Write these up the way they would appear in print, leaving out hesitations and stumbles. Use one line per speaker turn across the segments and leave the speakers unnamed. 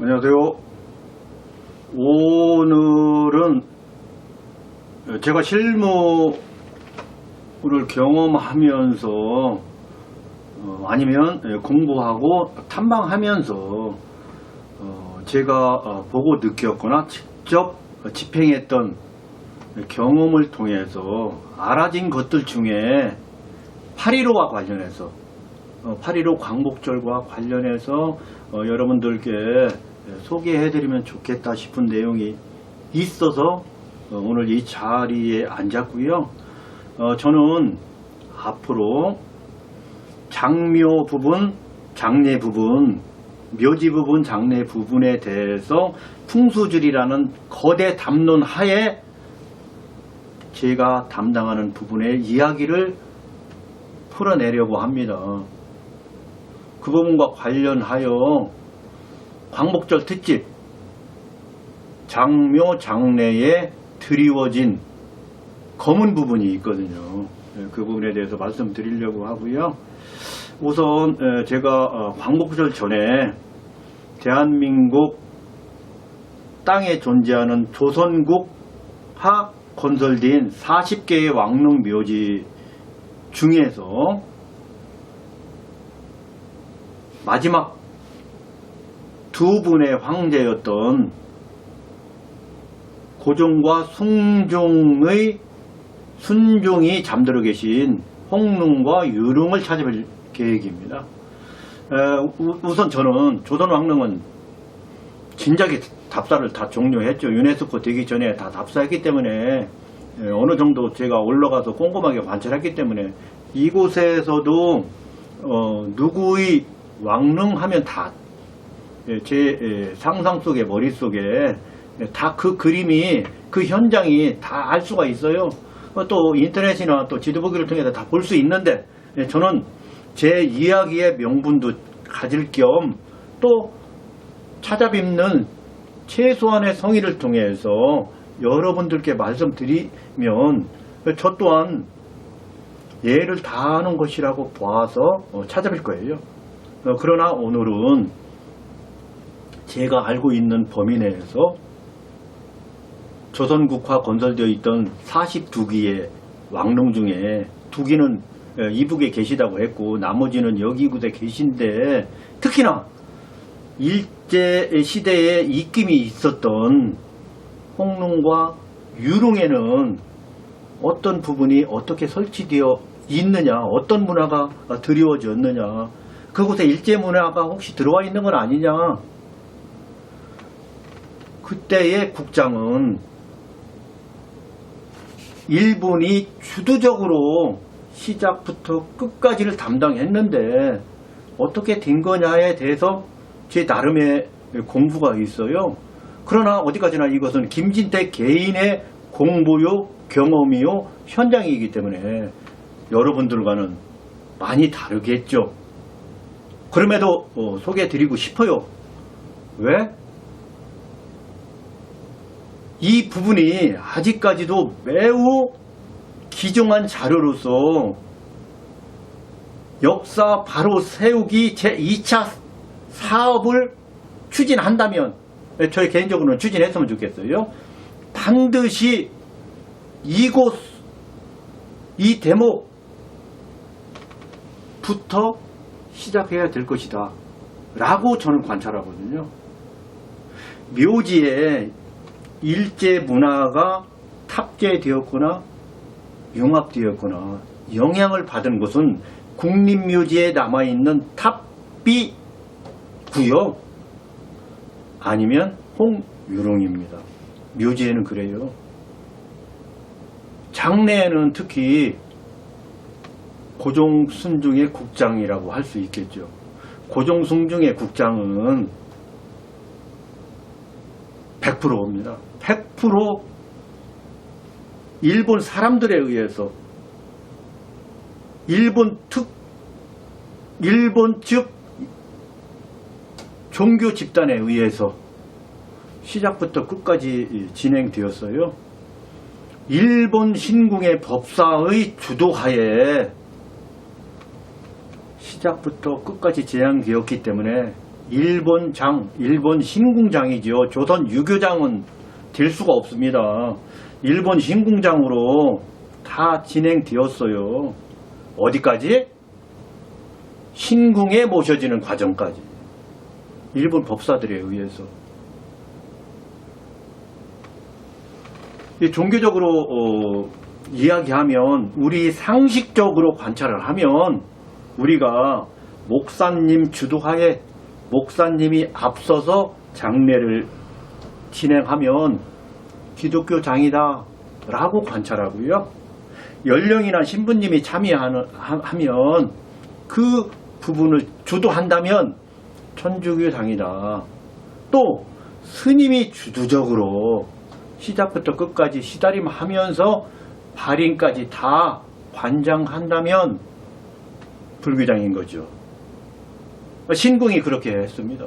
안녕하세요. 오늘은 제가 실무를 경험하면서 아니면 공부하고 탐방하면서 제가 보고 느꼈거나 직접 집행했던 경험을 통해서 알아진 것들 중에 8.15와 관련해서 8.15 광복절과 관련해서 여러분들께 소개해드리면 좋겠다 싶은 내용이 있어서 오늘 이 자리에 앉았고요. 저는 앞으로 장묘 부분, 장례 부분, 묘지 부분, 장례 부분에 대해서 풍수지리라는 거대 담론 하에 제가 담당하는 부분의 이야기를 풀어내려고 합니다. 그 부분과 관련하여 광복절 특집 장묘 장례에 드리워진 검은 부분이 있거든요. 그 부분에 대해서 말씀드리려고 하고요. 우선 제가 광복절 전에 대한민국 땅에 존재하는 조선국 하 건설된 40개의 왕릉 묘지 중에서 마지막 두 분의 황제였던 고종과 순종이 잠들어 계신 홍릉과 유릉을 찾아뵐 계획입니다. 우선 저는 조선 왕릉은 진작에 답사를 다 종료했죠. 유네스코 되기 전에 다 답사했기 때문에 어느 정도 제가 올라가서 꼼꼼하게 관찰했기 때문에 이곳에서도 누구의 왕릉 하면 다 제 상상 속에 머릿속에 다 그 그림이 그 현장이 다 알 수가 있어요. 또 인터넷이나 또 지도 보기를 통해서 다 볼 수 있는데 저는 제 이야기의 명분도 가질 겸 또 찾아뵙는 최소한의 성의를 통해서 여러분들께 말씀드리면 저 또한 예를 다하는 것이라고 봐서 찾아뵐 거예요. 그러나 오늘은 제가 알고 있는 범위 내에서 조선국화 건설되어 있던 42기의 왕릉 중에 2기는 이북에 계시다고 했고 나머지는 여기 곳에 계신데 특히나 일제시대에 입김이 있었던 홍릉과 유릉에는 어떤 부분이 어떻게 설치되어 있느냐, 어떤 문화가 드리워졌느냐, 그곳에 일제 문화가 혹시 들어와 있는 건 아니냐. 그때의 국장은 일본이 주도적으로 시작부터 끝까지를 담당했는데 어떻게 된 거냐에 대해서 제 나름의 공부가 있어요. 그러나 어디까지나 이것은 김진태 개인의 공부요, 경험이요, 현장이기 때문에 여러분들과는 많이 다르겠죠. 그럼에도 소개해드리고 싶어요. 왜? 이 부분이 아직까지도 매우 귀중한 자료로서 역사 바로 세우기 제2차 사업을 추진한다면 저희 개인적으로는 추진했으면 좋겠어요. 반드시 이곳 이 대목부터 시작해야 될 것이다 라고 저는 관찰하거든요. 묘지에 일제 문화가 탑재되었거나 융합되었거나 영향을 받은 곳은 국립묘지에 남아있는 탑비구요 아니면 홍유릉입니다. 묘지에는 그래요. 장례에는 특히 고종순중의 국장이라고 할 수 있겠죠. 고종순중의 국장은 100%입니다. 100% 일본 사람들에 의해서 일본 측 종교 집단에 의해서 시작부터 끝까지 진행되었어요. 일본 신궁의 법사의 주도하에 시작부터 끝까지 진행되었기 때문에 일본 신궁장이죠. 조선 유교장은 될 수가 없습니다. 일본 신궁장으로 다 진행되었어요. 어디까지? 신궁에 모셔지는 과정까지. 일본 법사들에 의해서. 종교적으로 이야기하면, 우리 상식적으로 관찰을 하면, 우리가 목사님 주도하에 목사님이 앞서서 장례를 진행하면 기독교장이다 라고 관찰하고요. 연령이나 신부님이 참여하면 그 부분을 주도한다면 천주교장이다. 또 스님이 주도적으로 시작부터 끝까지 시다림하면서 발인까지 다 관장한다면 불교장인 거죠. 신궁이 그렇게 했습니다.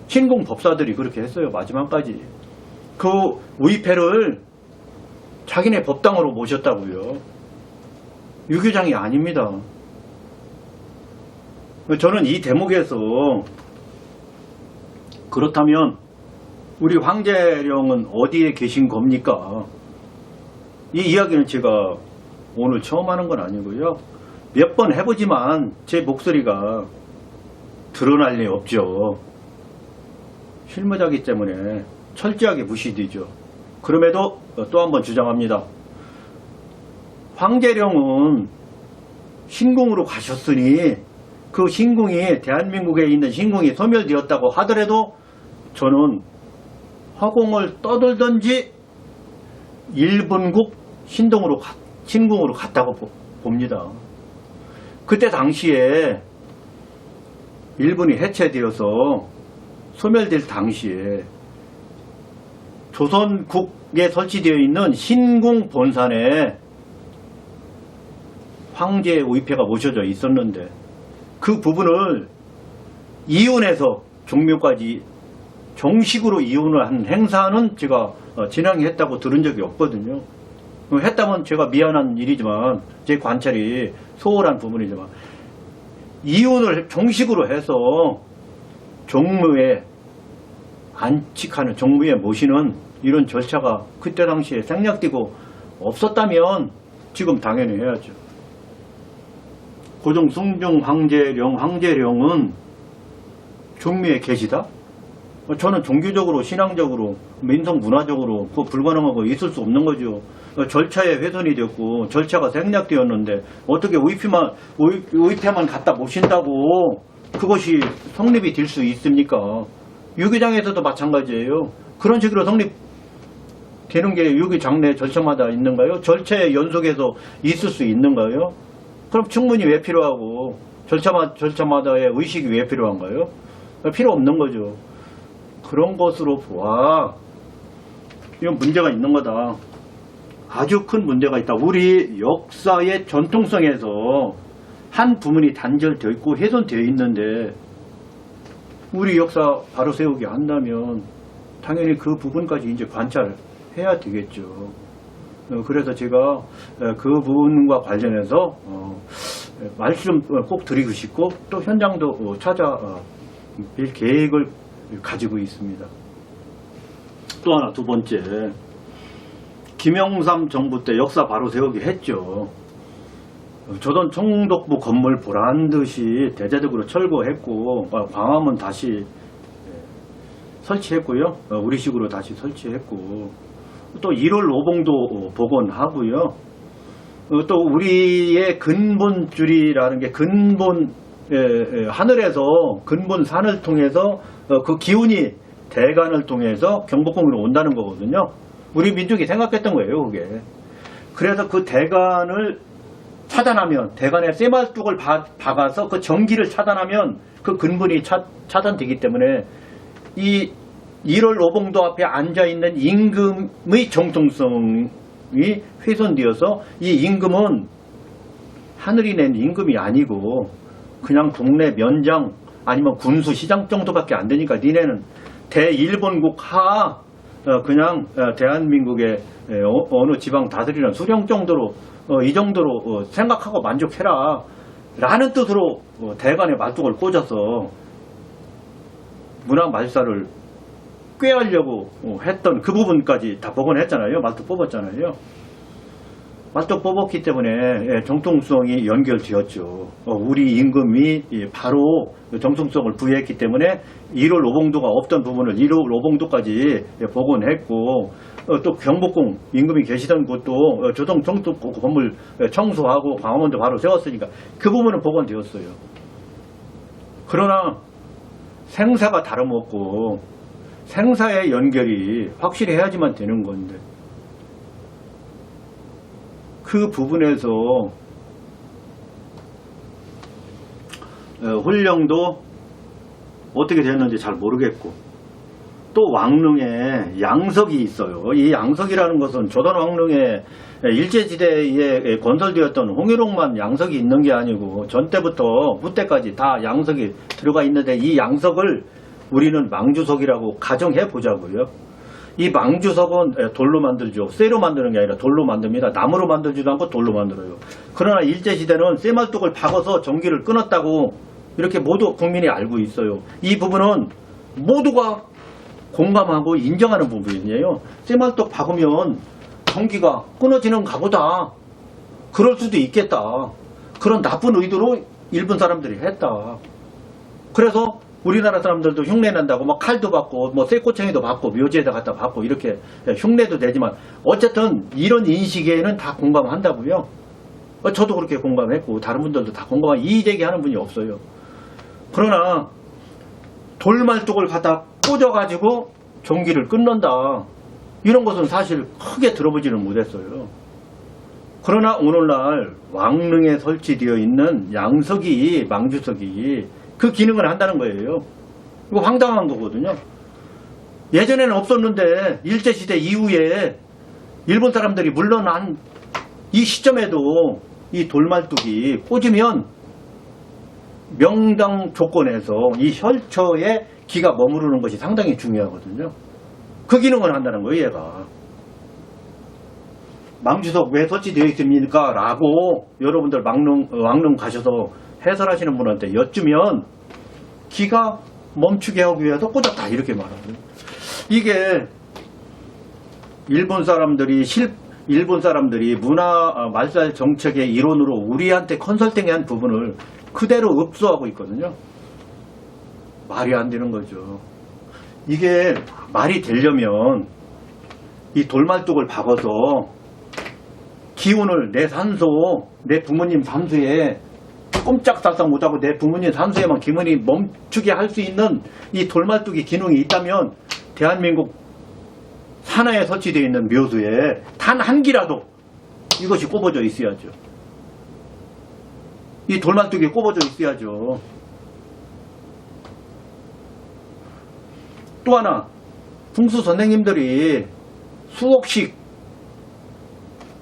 신궁 법사들이 그렇게 했어요. 마지막까지. 그 의패를 자기네 법당으로 모셨다고요. 유교장이 아닙니다. 저는 이 대목에서 그렇다면 우리 황재령은 어디에 계신 겁니까? 이 이야기는 제가 오늘 처음 하는 건 아니고요. 몇 번 해보지만 제 목소리가 드러날 리 없죠. 실무자기 때문에 철저하게 무시되죠. 그럼에도 또 한 번 주장합니다. 황재령은 신궁으로 가셨으니 그 신궁이, 대한민국에 있는 신궁이 소멸되었다고 하더라도 저는 화공을 떠들든지 일본국 신궁으로 갔다고 봅니다. 그때 당시에 일본이 해체되어서 소멸될 당시에 조선국에 설치되어 있는 신궁 본산에 황제의 의패가 모셔져 있었는데 그 부분을 이혼해서 종묘까지 정식으로 이혼을 한 행사는 제가 진행했다고 들은 적이 없거든요. 했다면 제가 미안한 일이지만 제 관찰이 소홀한 부분이지만 이혼을 정식으로 해서 종묘에 안식하는, 종묘에 모시는 이런 절차가 그때 당시에 생략되고 없었다면 지금 당연히 해야죠. 고종 숭중 황재령은 종묘에 계시다? 저는 종교적으로, 신앙적으로, 민속 문화적으로 그거 불가능하고 있을 수 없는 거죠. 절차에 훼손이 되었고 절차가 생략되었는데 어떻게 의패만 갖다 모신다고 그것이 성립이 될 수 있습니까? 유교장에서도 마찬가지예요. 그런 식으로 성립되는 게 유교장례 절차마다 있는가요? 절차의 연속에서 있을 수 있는가요? 그럼 충분히 왜 필요하고 절차마다의 의식이 왜 필요한가요? 필요 없는 거죠. 그런 것으로 보아 이건 문제가 있는 거다. 아주 큰 문제가 있다. 우리 역사의 전통성에서 한 부분이 단절되어 있고 훼손되어 있는데 우리 역사 바로 세우기 한다면 당연히 그 부분까지 이제 관찰해야 되겠죠. 그래서 제가 그 부분과 관련해서 말씀 꼭 드리고 싶고 또 현장도 찾아뵐 계획을 가지고 있습니다. 또 하나, 두 번째, 김영삼 정부 때 역사 바로 세우기 했죠. 조선 총독부 건물 보란듯이 대대적으로 철거했고 광화문 다시 설치했고요. 우리식으로 다시 설치했고 또 1월 오봉도 복원하고요. 또 우리의 근본줄이라는 게 근본 하늘에서 근본 산을 통해서 그 기운이 대간을 통해서 경복궁으로 온다는 거거든요. 우리 민족이 생각했던 거예요, 그게. 그래서 그 대간을 차단하면, 대간에 쇠말뚝을 박아서 그 전기를 차단하면 그 근본이 차단되기 때문에 이 1월 오봉도 앞에 앉아있는 임금의 정통성이 훼손되어서 이 임금은 하늘이 낸 임금이 아니고 그냥 동네 면장 아니면 군수 시장 정도밖에 안 되니까 니네는 대일본국 하하 그냥 대한민국의 어느 지방 다스리는 수령 정도로 이 정도로 생각하고 만족해라 라는 뜻으로 대간에 말뚝을 꽂아서 문학 말살을 꾀하려고 했던 그 부분까지 다 복원했잖아요. 말뚝 뽑았잖아요. 말뚝 뽑았기 때문에 정통성이 연결되었죠. 우리 임금이 바로 정통성을 부여했기 때문에 1월 오봉도가 없던 부분을 1월 오봉도까지 복원했고, 또 경복궁 임금이 계시던 곳도 조정 정통 건물 청소하고 광화문도 바로 세웠으니까 그 부분은 복원되었어요. 그러나 생사가 다름없고 생사의 연결이 확실히 해야지만 되는 건데, 그 부분에서 훈령도 어떻게 됐는지 잘 모르겠고, 또 왕릉에 양석이 있어요. 이 양석이라는 것은 조선 왕릉에 일제시대에 건설되었던 홍일홍만 양석이 있는 게 아니고 전 때부터 후 때까지 다 양석이 들어가 있는데, 이 양석을 우리는 망주석이라고 가정해 보자고요. 이 망주석은 돌로 만들죠. 쇠로 만드는 게 아니라 돌로 만듭니다. 나무로 만들지도 않고 돌로 만들어요. 그러나 일제시대는 쇠말뚝을 박아서 전기를 끊었다고 이렇게 모두 국민이 알고 있어요. 이 부분은 모두가 공감하고 인정하는 부분이에요. 쇠말뚝 박으면 전기가 끊어지는가 보다. 그럴 수도 있겠다. 그런 나쁜 의도로 일본 사람들이 했다. 그래서 우리나라 사람들도 흉내 난다고 막 칼도 받고 뭐 쇠꼬챙이도 받고 묘지에다 갖다 받고 이렇게 흉내도 내지만, 어쨌든 이런 인식에는 다 공감한다고요. 저도 그렇게 공감했고 다른 분들도 다 공감하고 이의제기하는 분이 없어요. 그러나 돌말뚝을 갖다 꽂아가지고 전기를 끊는다, 이런 것은 사실 크게 들어보지는 못했어요. 그러나 오늘날 왕릉에 설치되어 있는 양석이, 망주석이 그 기능을 한다는 거예요. 이거 황당한 거거든요. 예전에는 없었는데 일제시대 이후에 일본 사람들이 물러난 이 시점에도 이 돌말뚝이 꽂으면 명당 조건에서 이 혈처에 기가 머무르는 것이 상당히 중요하거든요. 그 기능을 한다는 거예요, 얘가. 망주석 왜 설치되어 있습니까? 라고 여러분들 왕릉 가셔서 해설하시는 분한테 여쭈면 기가 멈추게 하기 위해서 꽂았다, 이렇게 말하거든요. 이게 일본 사람들이 문화 말살 정책의 일원으로 우리한테 컨설팅한 부분을 그대로 흡수하고 있거든요. 말이 안 되는 거죠. 이게 말이 되려면 이 돌말뚝을 박아서 기운을 내 산소, 내 부모님 산소에 꼼짝달싹 못하고 내 부모님 산소에만 기운이 멈추게 할 수 있는 이 돌말뚝이 기능이 있다면 대한민국 산하에 설치되어 있는 묘소에 단 한 기라도 이것이 꼽아져 있어야죠. 이 돌말뚝이 꼽아져 있어야죠. 또 하나, 풍수 선생님들이 수억씩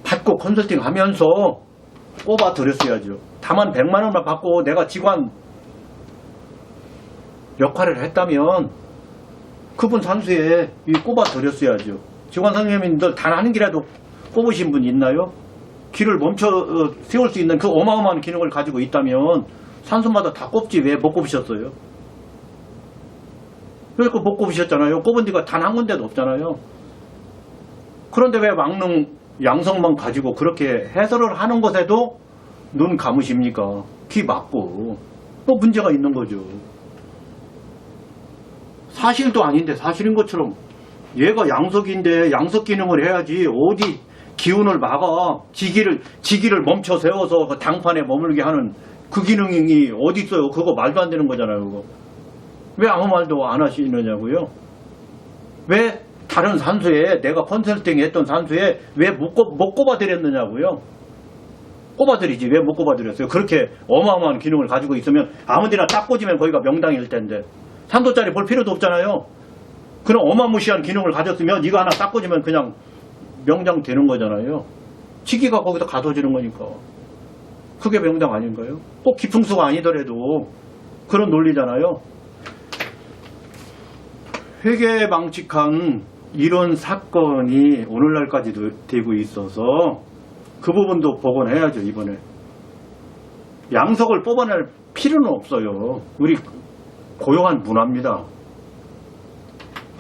받고 컨설팅 하면서 꼽아 드렸어야죠. 다만 100만 원만 받고 내가 직관 역할을 했다면 그분 산수에 꼽아 드렸어야죠. 직관 선생님들 단 한 기라도 꼽으신 분 있나요? 길을 멈춰 세울 수 있는 그 어마어마한 기능을 가지고 있다면 산수마다 다 꼽지 왜 못 꼽으셨어요? 왜 못 꼽으셨잖아요. 꼽은 데가 단 한 군데도 없잖아요. 그런데 왜 왕릉 양성만 가지고 그렇게 해설을 하는 것에도 눈 감으십니까? 귀 막고 또 문제가 있는 거죠. 사실도 아닌데 사실인 것처럼 얘가 양석인데 양석 기능을 해야지 어디 기운을 막아 지기를 멈춰 세워서 그 당판에 머물게 하는 그 기능이 어디 있어요? 그거 말도 안 되는 거잖아요. 그거 왜 아무 말도 안 하시느냐고요? 왜 다른 산소에 내가 컨설팅 했던 산소에 왜 못 꼽아드렸느냐고요? 꼽아드리지 왜 못 꼽아드렸어요? 그렇게 어마어마한 기능을 가지고 있으면 아무데나 딱 꽂으면 거기가 명당일 텐데 산소짜리 볼 필요도 없잖아요. 그런 어마무시한 기능을 가졌으면 이거 하나 딱 꽂으면 그냥 명당 되는 거잖아요. 지기가 거기서 가둬지는 거니까. 그게 명당 아닌가요? 꼭 기풍수가 아니더라도 그런 논리잖아요. 회계망측한 이런 사건이 오늘날까지도 되고 있어서 그 부분도 복원해야죠. 이번에 양석을 뽑아낼 필요는 없어요. 우리 고용한 문화입니다.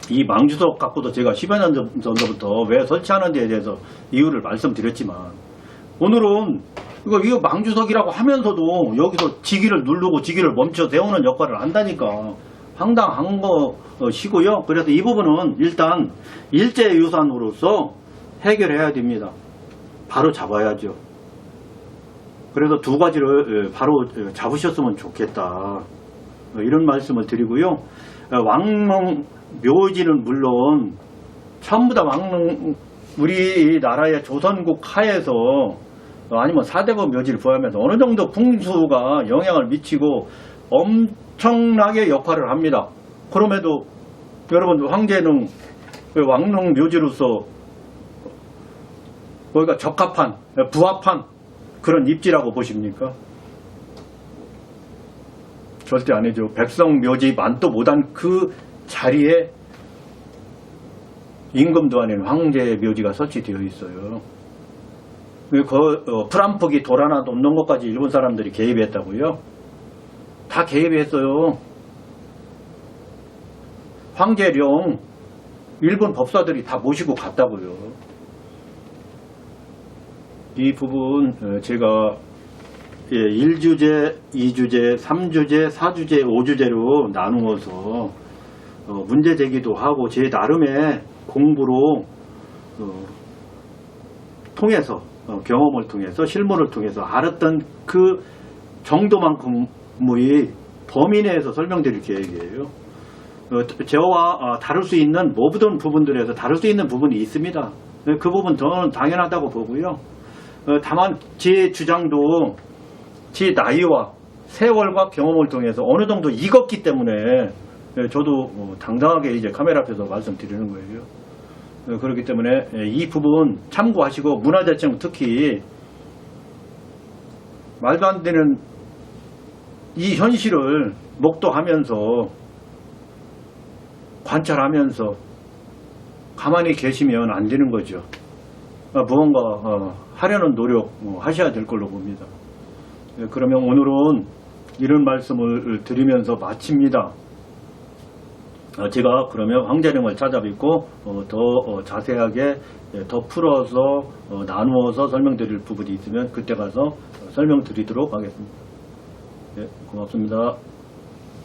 이 망주석 갖고도 제가 10여 년 전부터 왜 설치하는 데에 대해서 이유를 말씀드렸지만, 오늘은 이거 망주석이라고 하면서도 여기서 지기를 누르고 지기를 멈춰 세우는 역할을 한다니까 황당한 것이고요. 그래서 이 부분은 일단 일제유산으로서 해결해야 됩니다. 바로 잡아야죠. 그래서 두 가지를 바로 잡으셨으면 좋겠다, 이런 말씀을 드리고요. 왕릉 묘지는 물론 전부 다 왕릉, 우리나라의 조선국 하에서 아니면 사대부 묘지를 포함해서 어느 정도 풍수가 영향을 미치고 엄청나게 역할을 합니다. 그럼에도 여러분, 황제는 왕릉 묘지로서 거기가 적합한, 부합한 그런 입지라고 보십니까? 절대 아니죠. 백성 묘지 만도 못한 그 자리에 임금도 아닌 황제 묘지가 설치되어 있어요. 프란폭이 돌 하나 놓는 것까지 일본 사람들이 개입했다고요? 다 개입했어요. 황제령 일본 법사들이 다 모시고 갔다고요. 이 부분 제가 1주제, 2주제, 3주제, 4주제, 5주제로 나누어서 문제 제기도 하고 제 나름의 공부로 통해서, 경험을 통해서, 실물을 통해서 알았던 그 정도만큼의 범위 내에서 설명드릴 계획이에요. 저와 다룰 수 있는 모든 부분들에서 다룰 수 있는 부분이 있습니다. 그 부분 저는 당연하다고 보고요. 다만 제 주장도 제 나이와 세월과 경험을 통해서 어느 정도 익었기 때문에 저도 당당하게 이제 카메라 앞에서 말씀드리는 거예요. 그렇기 때문에 이 부분 참고하시고, 문화재청 특히 말도 안 되는 이 현실을 목도하면서 관찰하면서 가만히 계시면 안 되는 거죠. 무언가 하려는 노력 하셔야 될 걸로 봅니다. 그러면 오늘은 이런 말씀을 드리면서 마칩니다. 제가 그러면 황제령을 찾아뵙고 더 자세하게 더 풀어서 나누어서 설명드릴 부분이 있으면 그때 가서 설명드리도록 하겠습니다. 네, 고맙습니다.